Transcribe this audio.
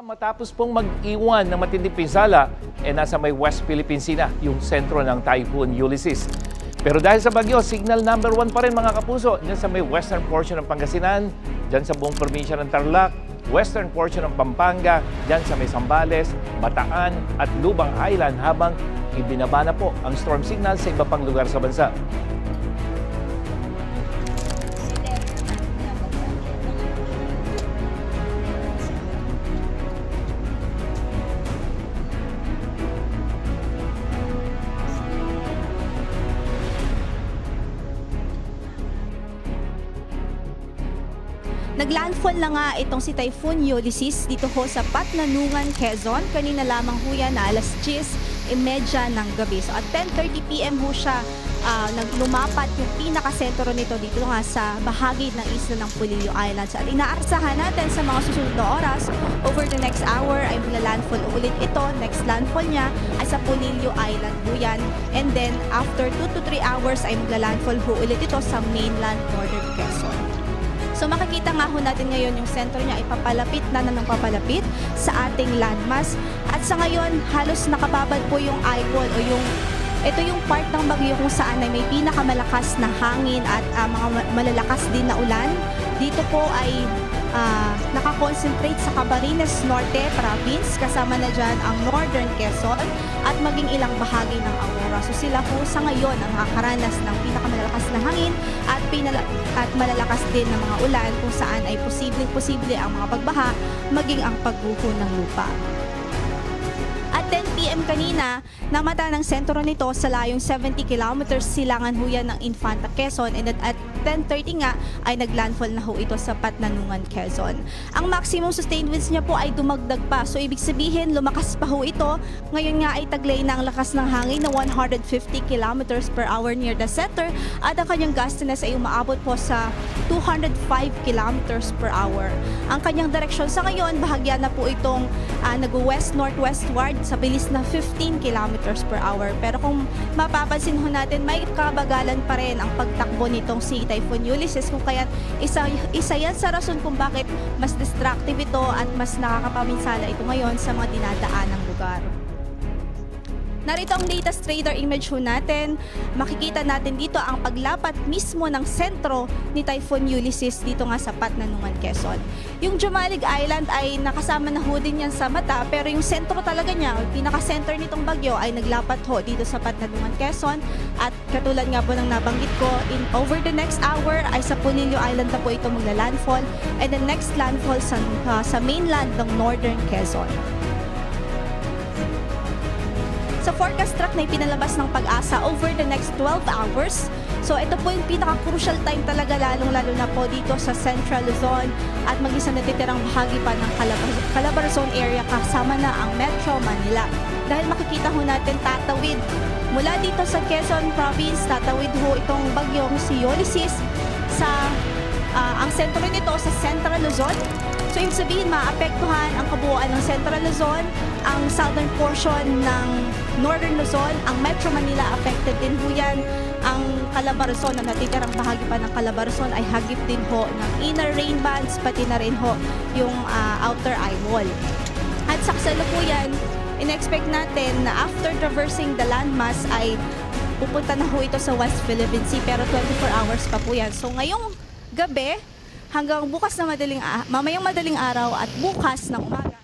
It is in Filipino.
Matapos pong mag-iwan ng matinding pinsala, nasa may West Philippine Sea na yung sentro ng Typhoon Ulysses. Pero dahil sa bagyo, signal number 1 pa rin mga kapuso, dyan sa may western portion ng Pangasinan, dyan sa buong probinsya ng Tarlac, western portion ng Pampanga, dyan sa may Zambales, Bataan at Lubang Island habang ibinaba na po ang storm signal sa iba pang lugar sa bansa. Naglandfall na nga itong si Typhoon Ulysses dito ho sa Patnanungan, Quezon. Kanina lamang ho yan na alas 10:30 ng gabi. So at 10:30 PM ho siya naglumapat yung pinakasentro nito dito nga sa bahagi ng isla ng Polillo Islands. At inaasahan natin sa mga susunod na oras, over the next hour ay magla-landfall ulit ito. Next landfall niya ay sa Polillo Island ho yan. And then after 2 to 3 hours ay magla-landfall ho ulit ito sa mainland northern Quezon. So makikita nga ho natin ngayon yung sentro niya ay papalapit na ng papalapit sa ating landmass. At sa ngayon, halos nakababad po yung eyeball o ito yung part ng bagyo kung saan ay may pinakamalakas na hangin at mga malalakas din na ulan. Dito po ay nakakonsentrate sa Camarines Norte Province, kasama na dyan ang Northern Quezon at maging ilang bahagi ng Aurora. So sila po sa ngayon ang nakakaranas ng pinakamalalakas na hangin at malalakas din ng mga ulan kung saan ay posible ang mga pagbaha maging ang pagguho ng lupa. At 10 PM kanina, namata ng sentro nito sa layong 70 kilometers silangan ho yan ng Infanta, Quezon, and at 10:30 nga ay naglandfall na ho ito sa Patnanungan, Quezon. Ang maximum sustained winds niya po ay dumagdag pa. So ibig sabihin, lumakas pa ho ito. Ngayon nga ay taglay na ang lakas ng hangin na 150 kilometers per hour near the center at ang kanyang gustiness ay umaabot po sa 205 kilometers per hour. Ang kanyang direksyon sa ngayon, bahagya na po itong nag-west-northwestward sa bilis na 15 kilometers per hour. Pero kung mapapansin ho natin, may kabagalan pa rin ang pagtakbo nitong si Typhoon Ulysses, kung kaya isa yan sa rason kung bakit mas destructive ito at mas nakakapaminsala ito ngayon sa mga dinadaan ng lugar. Narito ang latest radar image ho natin. Makikita natin dito ang paglapat mismo ng sentro ni Typhoon Ulysses dito nga sa Patnanungan, Quezon. Yung Jumalig Island ay nakasama na ho din yan sa mata, pero yung sentro talaga niya, pinaka-center nitong bagyo ay naglapat ho dito sa Patnanungan, Quezon. At katulad nga po ng nabanggit ko, over the next hour ay sa Polillo Island na po ito magla-landfall, and the next landfall sa mainland ng Northern Quezon. Sa forecast track na ipinalabas ng Pag-asa over the next 12 hours. So ito po yung pinaka-crucial time talaga, lalong-lalo na po dito sa Central Luzon at mag-isa natitirang bahagi pa ng Calabarzon area kasama na ang Metro Manila. Dahil makikita ho natin tatawid mula dito sa Quezon Province, tatawid ho itong bagyong si Ulysses sa ang sentro nito sa Central Luzon. So ibig sabihin, maapektuhan ang kabuuan ng Central Luzon, ang southern portion ng Northern Luzon, ang Metro Manila affected din ho yan. Ang Calabarzon, na natitirang bahagi pa ng Calabarzon ay hagip din ho ng inner rain bands, pati na rin ho yung outer eye wall. At sa kasalukuyan, in-expect natin na after traversing the landmass ay pupunta na ho ito sa West Philippine Sea, pero 24 hours pa po yan. So ngayong gabi hanggang bukas na mamayang madaling araw at bukas ng umaga,